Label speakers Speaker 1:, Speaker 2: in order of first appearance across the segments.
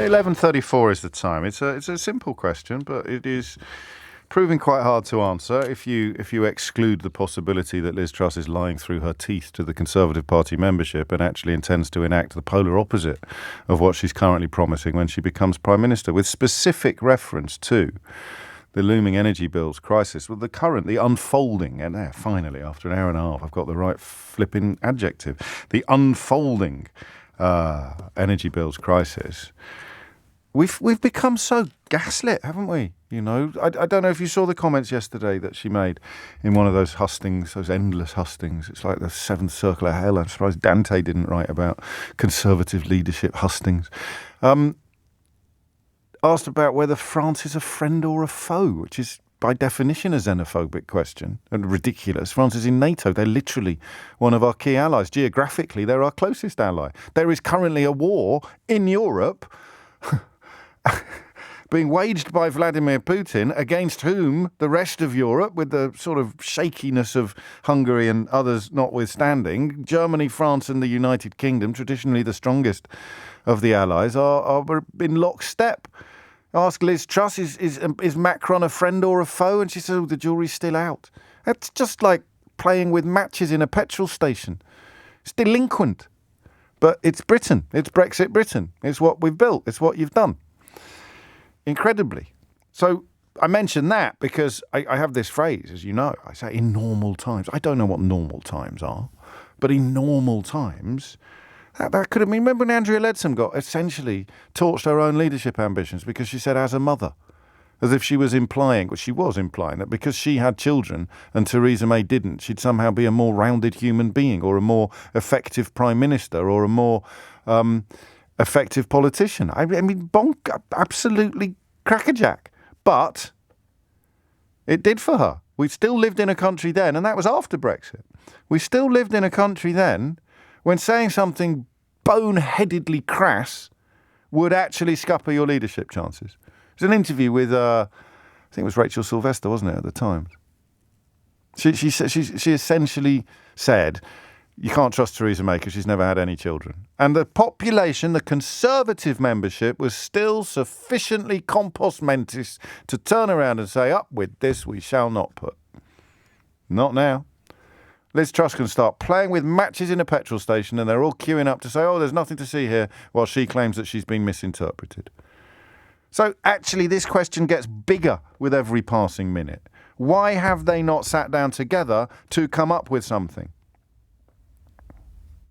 Speaker 1: 11:34 is the time. It's a simple question, but it is proving quite hard to answer if you exclude the possibility that Liz Truss is lying through her teeth to the Conservative Party membership and actually intends to enact the polar opposite of what she's currently promising when she becomes Prime Minister, with specific reference to the looming energy bills crisis, with the unfolding, and finally, after an hour and a half, I've got the right flipping adjective, the unfolding energy bills crisis. We've become so gaslit, haven't we? You know, I don't know if you saw the comments yesterday that she made in one of those hustings, those endless hustings. It's like the seventh circle of hell. I'm surprised Dante didn't write about conservative leadership hustings. Asked about whether France is a friend or a foe, which is by definition a xenophobic question and ridiculous. France is in NATO. They're literally one of our key allies. Geographically, they're our closest ally. There is currently a war in Europe being waged by Vladimir Putin, against whom the rest of Europe, with the sort of shakiness of Hungary and others notwithstanding, Germany, France and the United Kingdom, traditionally the strongest of the allies, are in lockstep. Ask Liz Truss, is Macron a friend or a foe? And she said, the jury's still out. That's just like playing with matches in a petrol station. It's delinquent. But it's Britain. It's Brexit Britain. It's what we've built. It's what you've done. Incredibly. So I mention that because I have this phrase, as you know, I say in normal times. I don't know what normal times are, but in normal times, that could have been. Remember when Andrea Leadsom got essentially torched her own leadership ambitions because she said as a mother, as if she was implying, well, she was implying that because she had children and Theresa May didn't, she'd somehow be a more rounded human being or a more effective prime minister or a more effective politician. I mean, absolutely crackerjack. But it did for her. We still lived in a country then, and that was after Brexit. We still lived in a country then when saying something boneheadedly crass would actually scupper your leadership chances. It was an interview with, I think it was Rachel Sylvester, wasn't it, at the Times? She essentially said, you can't trust Theresa May because she's never had any children. And the population, the Conservative membership, was still sufficiently compos mentis to turn around and say, up with this we shall not put. Not now. Liz Truss can start playing with matches in a petrol station and they're all queuing up to say, oh, there's nothing to see here, while she claims that she's been misinterpreted. So actually this question gets bigger with every passing minute. Why have they not sat down together to come up with something?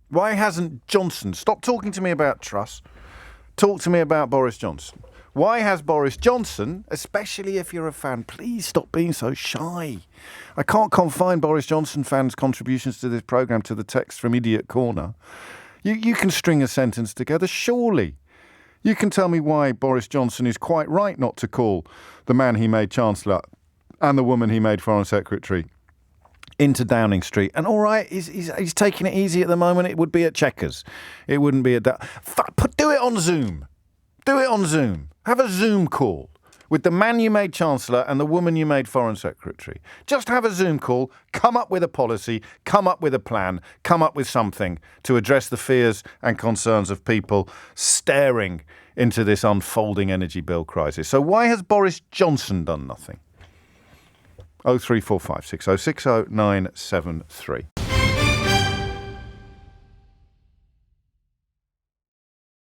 Speaker 1: Why hasn't Johnson, stop talking to me about Truss, talk to me about Boris Johnson. Why has Boris Johnson, especially if you're a fan, please stop being so shy. I can't confine Boris Johnson fans' contributions to this programme to the text from Idiot Corner. You can string a sentence together, surely. You can tell me why Boris Johnson is quite right not to call the man he made Chancellor and the woman he made Foreign Secretary into Downing Street. And all right, he's taking it easy at the moment. It would be at Chequers. It wouldn't be at that. Do it on Zoom. Do it on Zoom. Have a Zoom call with the man you made Chancellor and the woman you made Foreign Secretary. Just have a Zoom call, come up with a policy, come up with a plan, come up with something to address the fears and concerns of people staring into this unfolding energy bill crisis. So why has Boris Johnson done nothing? 0345 60 60 973.